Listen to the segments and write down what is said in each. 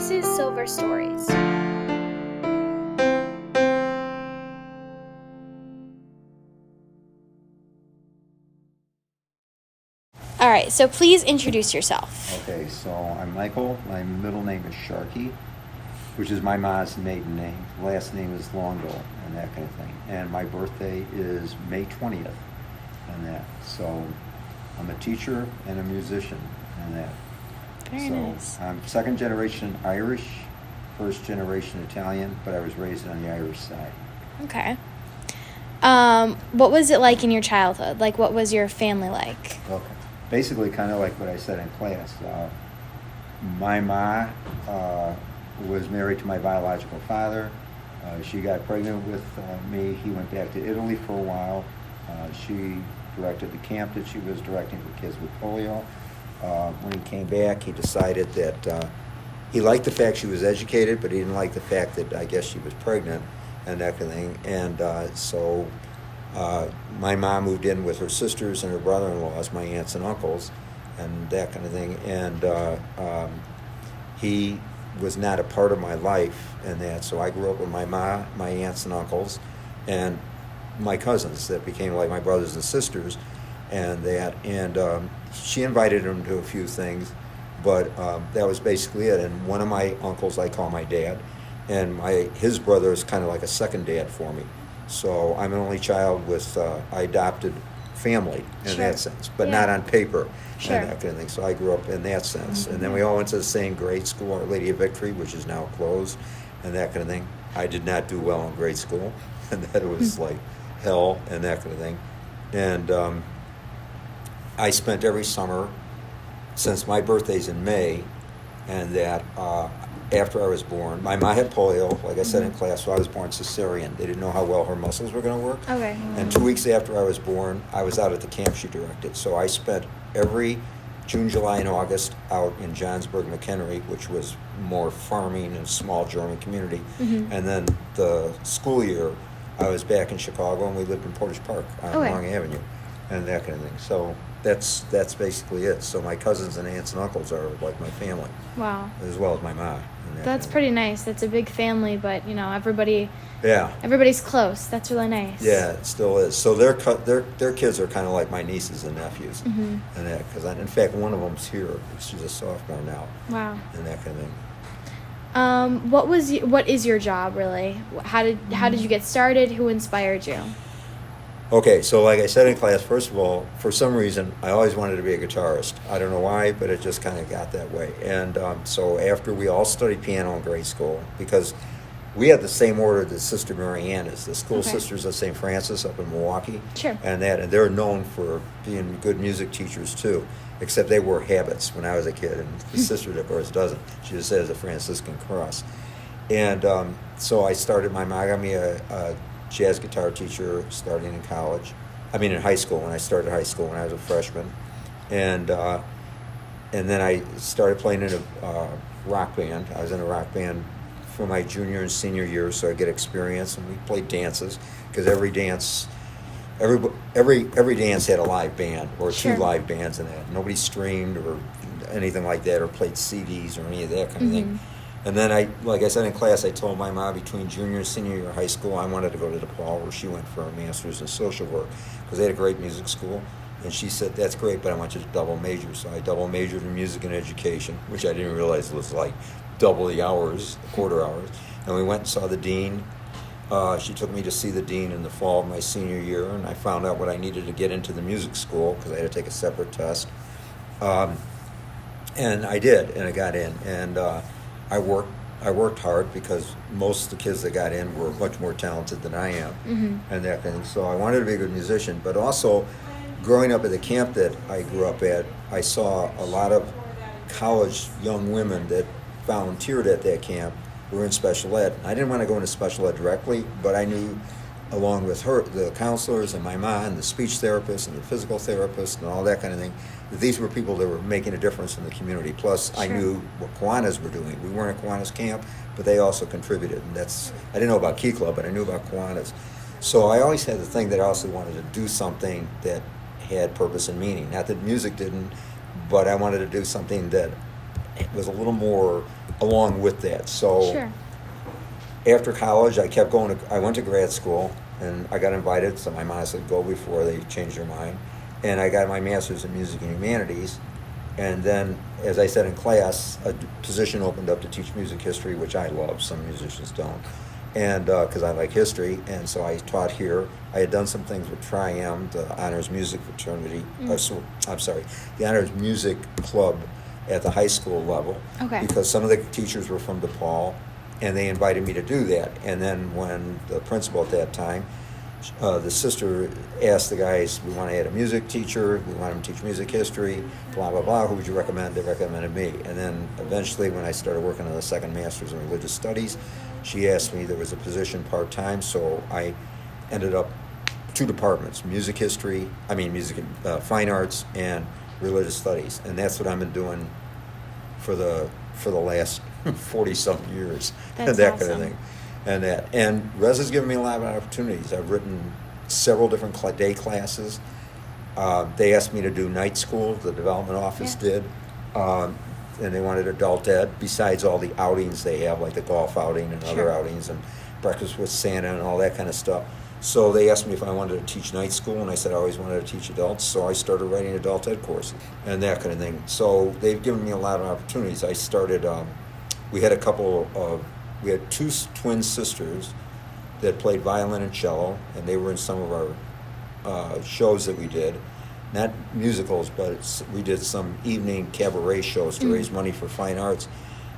this is Silver Stories. All right, so please introduce yourself. Okay, so I'm Michael. My middle name is Sharkey, which is my mom's maiden name. Last name is Longo, and that kind of thing. And my birthday is May 20th, and that. So I'm a teacher and a musician, and that. Very nice. I'm second generation Irish, first generation Italian, but I was raised on the Irish side. Okay. What was it like in your childhood? Like, what was your family like? Okay. Basically, kind of like what I said in class. My ma was married to my biological father. She got pregnant with me. He went back to Italy for a while. She directed the camp that she was directing for kids with polio. When he came back, he decided that he liked the fact she was educated, but he didn't like the fact that I guess she was pregnant and that kind of thing. And so my mom moved in with her sisters and her brother-in-laws, my aunts and uncles, and that kind of thing. And he was not a part of my life and that. So I grew up with my mom, my aunts and uncles, and my cousins that became like my brothers and sisters and that. And she invited him to a few things, but that was basically it. And one of my uncles I call my dad, and his brother is kind of like a second dad for me. So I'm an only child with adopted family in that sense, but not on paper and that kind of thing. So I grew up in that sense. Mm-hmm. And then we all went to the same grade school, Our Lady of Victory, which is now closed, and that kind of thing. I did not do well in grade school, and that it was like hell and that kind of thing. And I spent every summer, since my birthday's in May, and that after I was born, my mom had polio, like I said in class, so I was born cesarean. They didn't know how well her muscles were going to work. Okay. And 2 weeks after I was born, I was out at the camp she directed. So I spent every June, July, and August out in Johnsburg, McHenry, which was more farming and small German community. Mm-hmm. And then the school year, I was back in Chicago, and we lived in Portage Park on Long Avenue and that kind of thing. So that's basically it. So my cousins and aunts and uncles are like my family. Wow. As well as my mom. That's pretty nice. That's a big family, but everybody's close. That's really nice. Yeah, it still is. So their kids are kind of like my nieces and nephews, and that. Because in fact, one of them's here. She's a sophomore now. Wow. And that kind of thing. What is your job really? How did you get started? Who inspired you? Okay, so like I said in class, first of all, for some reason, I always wanted to be a guitarist. I don't know why, but it just kind of got that way. And so after we all studied piano in grade school, because we had the same order that Sister Mary Ann is, the school sisters of St. Francis up in Milwaukee. Sure. And they're known for being good music teachers too, except they wore habits when I was a kid, and the sister, of course, doesn't. She just has a Franciscan cross. And so I started, my mom got me a jazz guitar teacher starting in high school, when I started high school when I was a freshman. And then I started playing in a rock band. I was in a rock band for my junior and senior years, so I get experience, and we played dances, because every dance had a live band or two live bands in that. Nobody streamed or anything like that or played CDs or any of that kind of thing. And then like I said in class, I told my mom between junior and senior year of high school, I wanted to go to DePaul, where she went for a master's in social work, because they had a great music school. And she said, that's great, but I want you to double major. So I double majored in music and education, which I didn't realize was like double the hours, quarter hours. And we went and saw the dean. She took me to see the dean in the fall of my senior year, and I found out what I needed to get into the music school, because I had to take a separate test. And I did, and I got in. And I worked hard, because most of the kids that got in were much more talented than I am, and that thing. So I wanted to be a good musician, but also growing up at the camp that I grew up at, I saw a lot of college young women that volunteered at that camp were in special ed. I didn't want to go into special ed directly, but I knew, along with her, the counselors and my mom, and the speech therapist and the physical therapist and all that kind of thing, that these were people that were making a difference in the community. Plus, I knew what Kiwanis were doing. We weren't a Kiwanis camp, but they also contributed. And I didn't know about Key Club, but I knew about Kiwanis. So I always had the thing that I also wanted to do something that had purpose and meaning. Not that music didn't, but I wanted to do something that was a little more along with that. So Sure. after college, I went to grad school, and I got invited, so my mom said go before they changed their mind. And I got my master's in music and humanities. And then, as I said in class, a position opened up to teach music history, which I love. Some musicians don't. And because I like history, and so I taught here. I had done some things with Tri-M, the honors music fraternity. The honors music club at the high school level. Okay. Because some of the teachers were from DePaul, and they invited me to do that. And then when the principal at that time, the sister asked the guys, we want to add a music teacher, we want them to teach music history, blah, blah, blah, who would you recommend? They recommended me. And then eventually when I started working on the second master's in religious studies, she asked me, there was a position part-time, so I ended up 2 departments, fine arts and religious studies. And that's what I've been doing for the last 40-something years. That's and that awesome. kind of thing. And Res has given me a lot of opportunities. I've written several different day classes. They asked me to do night school, the development office did. And they wanted adult ed, besides all the outings they have, like the golf outing and other outings and breakfast with Santa and all that kind of stuff. So they asked me if I wanted to teach night school, and I said I always wanted to teach adults, so I started writing adult ed courses and that kind of thing. So they've given me a lot of opportunities. I started, we had 2 twin sisters that played violin and cello, and they were in some of our shows that we did. Not musicals, but we did some evening cabaret shows to raise money for fine arts.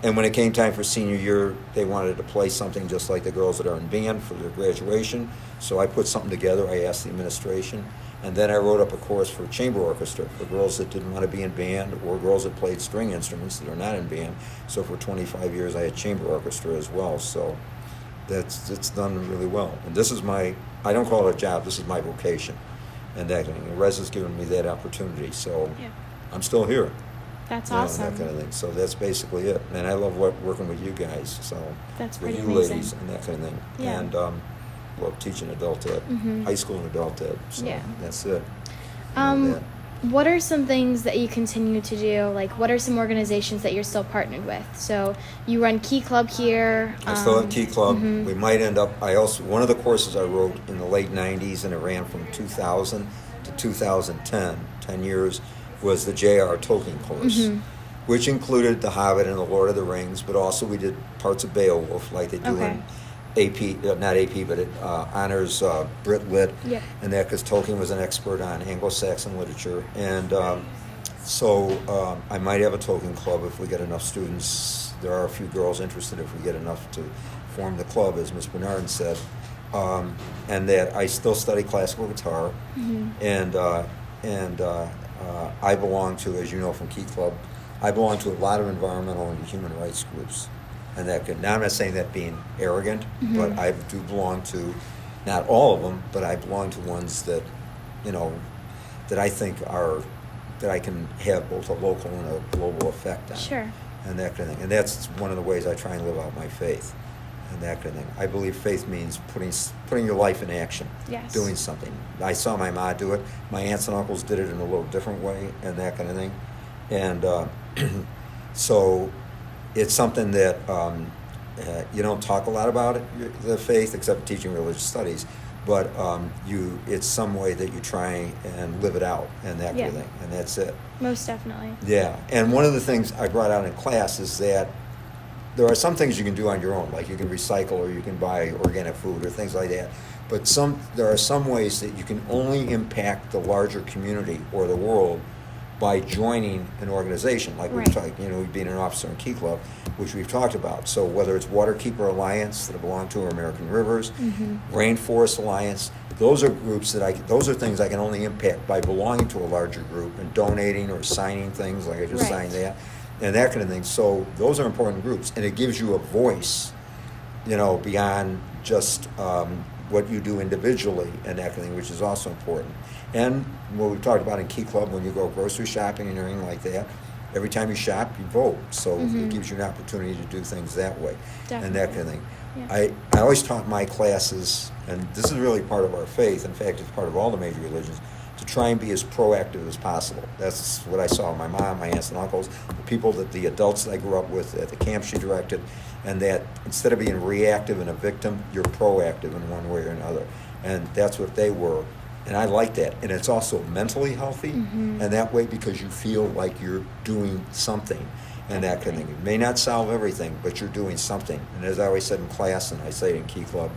And when it came time for senior year, they wanted to play something just like the girls that are in band for their graduation. So I put something together. I asked the administration. And then I wrote up a course for chamber orchestra for girls that didn't want to be in band or girls that played string instruments that are not in band. So for 25 years, I had chamber orchestra as well. So it's done really well. And this is I don't call it a job, this is my vocation. And Res has given me that opportunity. So I'm still here. That's You know, awesome. that kind of thing. So that's basically it. And I love working with you guys. So That's with pretty you amazing. ladies and that kind of thing. Yeah. And love teaching adult ed, high school and adult ed. So that's it. That. What are some things that you continue to do? Like, what are some organizations that you're still partnered with? So you run Key Club here. I still have Key Club. We might end up. One of the courses I wrote in the late '90s, and it ran from 2000 to 2010, 10 years, was the J.R. Tolkien course, which included The Hobbit and The Lord of the Rings, but also we did parts of Beowulf, like they do in AP, not AP, but it honors Brit Lit, and that because Tolkien was an expert on Anglo-Saxon literature. And so I might have a Tolkien club if we get enough students. There are a few girls interested if we get enough to form the club, as Ms. Bernard said. And that I still study classical guitar, and I belong to, as you know from Key Club, I belong to a lot of environmental and human rights groups. And now I'm not saying that being arrogant, but I do belong to, not all of them, but I belong to ones that, that I think that I can have both a local and a global effect on. Sure. And that kind of thing. And that's one of the ways I try and live out my faith. And that kind of thing. I believe faith means putting your life in action, doing something. I saw my ma do it. My aunts and uncles did it in a little different way, and that kind of thing. And so it's something that you don't talk a lot about it, the faith, except teaching religious studies. But it's some way that you try and live it out, and that kind of thing. And that's it. Most definitely. Yeah. And one of the things I brought out in class is that there are some things you can do on your own, like you can recycle or you can buy organic food or things like that. But there are some ways that you can only impact the larger community or the world by joining an organization, like we've talked, being an officer in Key Club, which we've talked about. So whether it's Waterkeeper Alliance that I belong to, or American Rivers, Rainforest Alliance, those are groups those are things I can only impact by belonging to a larger group and donating or signing things, like I just signed that. And that kind of thing. So those are important groups, and it gives you a voice, beyond just what you do individually and that kind of thing, which is also important. And what we've talked about in Key Club, when you go grocery shopping and anything like that, every time you shop, you vote. So it gives you an opportunity to do things that way. And that kind of thing. Yeah. I always taught my classes, and this is really part of our faith, in fact, it's part of all the major religions, to try and be as proactive as possible. That's what I saw in my mom, my aunts and uncles, the adults that I grew up with at the camp she directed, and that instead of being reactive and a victim, you're proactive in one way or another. And that's what they were. And I like that. And it's also mentally healthy, and that way because you feel like you're doing something and that kind of thing. It may not solve everything, but you're doing something. And as I always said in class, and I say it in Key Club,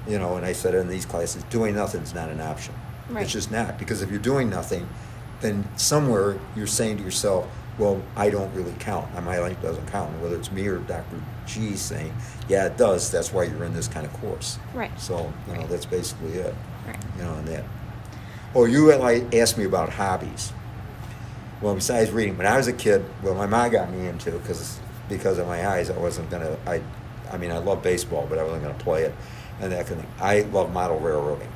and I said it in these classes, doing nothing is not an option. Right. It's just not. Because if you're doing nothing, then somewhere you're saying to yourself, well, I don't really count. My life doesn't count. And whether it's me or Dr. G saying, yeah, it does. That's why you're in this kind of course. Right. So, that's basically it. Right. And that. Oh, you asked me about hobbies. Well, besides reading, when I was a kid, my mom got me into, because of my eyes, I wasn't going to, I love baseball, but I wasn't going to play it and that kind of thing. I love model railroading.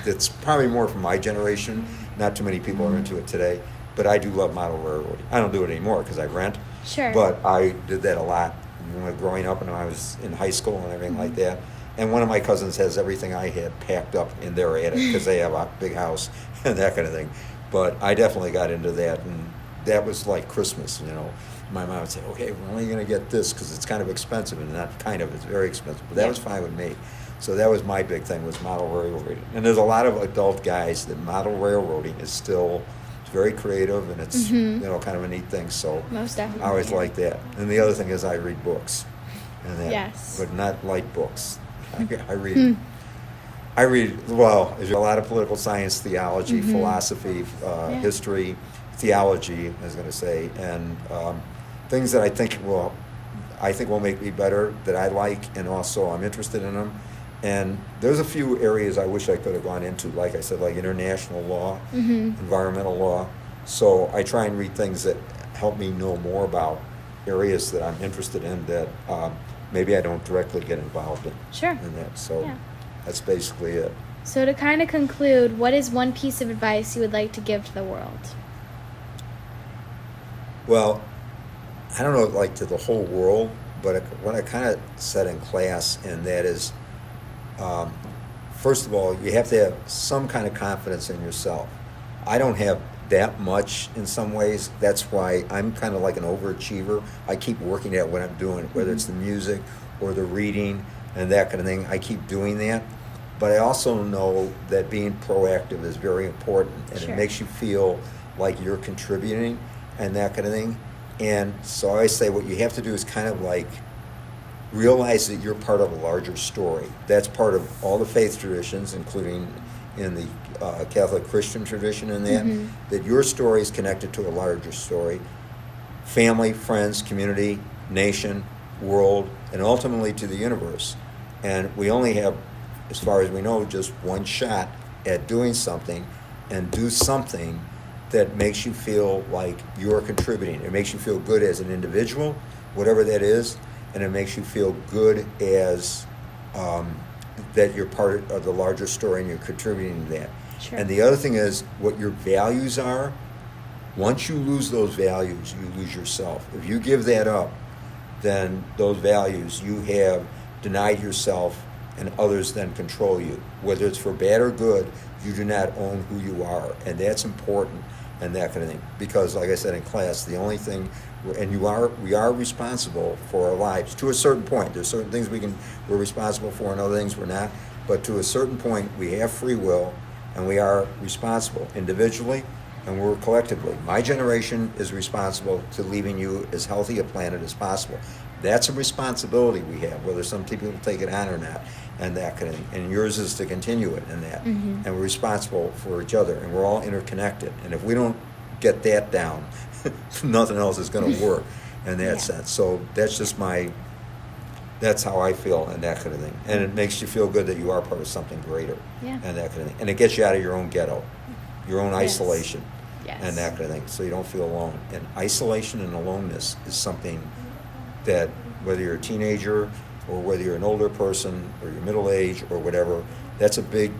It's probably more from my generation. Not too many people are into it today, but I do love model railroading. I don't do it anymore because I rent. Sure. But I did that a lot growing up, and when I was in high school and everything like that. And one of my cousins has everything I had packed up in their attic because they have a big house and that kind of thing. But I definitely got into that, and that was like Christmas, My mom would say, okay, we're only going to get this because it's kind of expensive, and not kind of, it's very expensive. But that was fine with me. So that was my big thing, was model railroading. And there's a lot of adult guys that model railroading is still very creative, and it's, kind of a neat thing. So most definitely. I always like that. And the other thing is I read books. And that, Yes. But not light books. I read, well, there's a lot of political science, theology, philosophy, history, theology, I was going to say, and things that I think will make me better, that I like, and also I'm interested in them. And there's a few areas I wish I could have gone into, like I said, like international law, environmental law. So I try and read things that help me know more about areas that I'm interested in that maybe I don't directly get involved in. Sure. In that. So that's basically it. So to kind of conclude, what is one piece of advice you would like to give to the world? Well, I don't know, like to the whole world, but what I kind of said in class, and that is, first of all, you have to have some kind of confidence in yourself. I don't have that much in some ways. That's why I'm kind of like an overachiever. I keep working at what I'm doing, whether it's the music or the reading and that kind of thing. I keep doing that. But I also know that being proactive is very important, and it makes you feel like you're contributing and that kind of thing. And so I say what you have to do is kind of like realize that you're part of a larger story. That's part of all the faith traditions, including in the Catholic Christian tradition, and that your story is connected to a larger story. Family, friends, community, nation, world, and ultimately to the universe. And we only have, as far as we know, just one shot at doing something, and do something that makes you feel like you're contributing. It makes you feel good as an individual, whatever that is, and it makes you feel good as that you're part of the larger story and you're contributing to that. Sure. And the other thing is what your values are. Once you lose those values, you lose yourself. If you give that up, then those values, you have denied yourself, and others then control you. Whether it's for bad or good, you do not own who you are, and that's important, and that kind of thing. Because, like I said in class, the only thing, and we are responsible for our lives to a certain point. There's certain things we're responsible for, and other things we're not. But to a certain point, we have free will, and we are responsible individually, and we're collectively. My generation is responsible to leaving you as healthy a planet as possible. That's a responsibility we have, whether some people take it on or not, and that kind of thing. And yours is to continue it and that. And we're responsible for each other, and we're all interconnected. And if we don't get that down, nothing else is going to work in that sense. So that's just that's how I feel, and that kind of thing. And it makes you feel good that you are part of something greater, and that kind of thing. And it gets you out of your own ghetto, your own isolation, and that kind of thing, so you don't feel alone. And isolation and aloneness is something that, whether you're a teenager or whether you're an older person or you're middle age or whatever, that's a big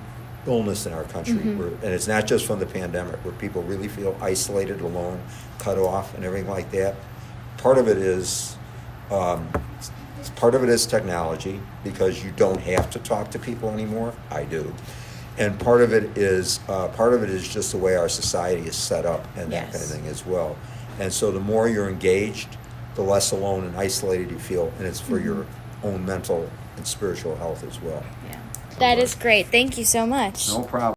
illness in our country. And it's not just from the pandemic, where people really feel isolated, alone, cut off, and everything like that. Part of it is technology, because you don't have to talk to people anymore. I do. And part of it is just the way our society is set up and that kind of Yes. thing as well. And so the more you're engaged, the less alone and isolated you feel, and it's for your own mental and spiritual health as well. Yeah. That is great. Thank you so much. No problem.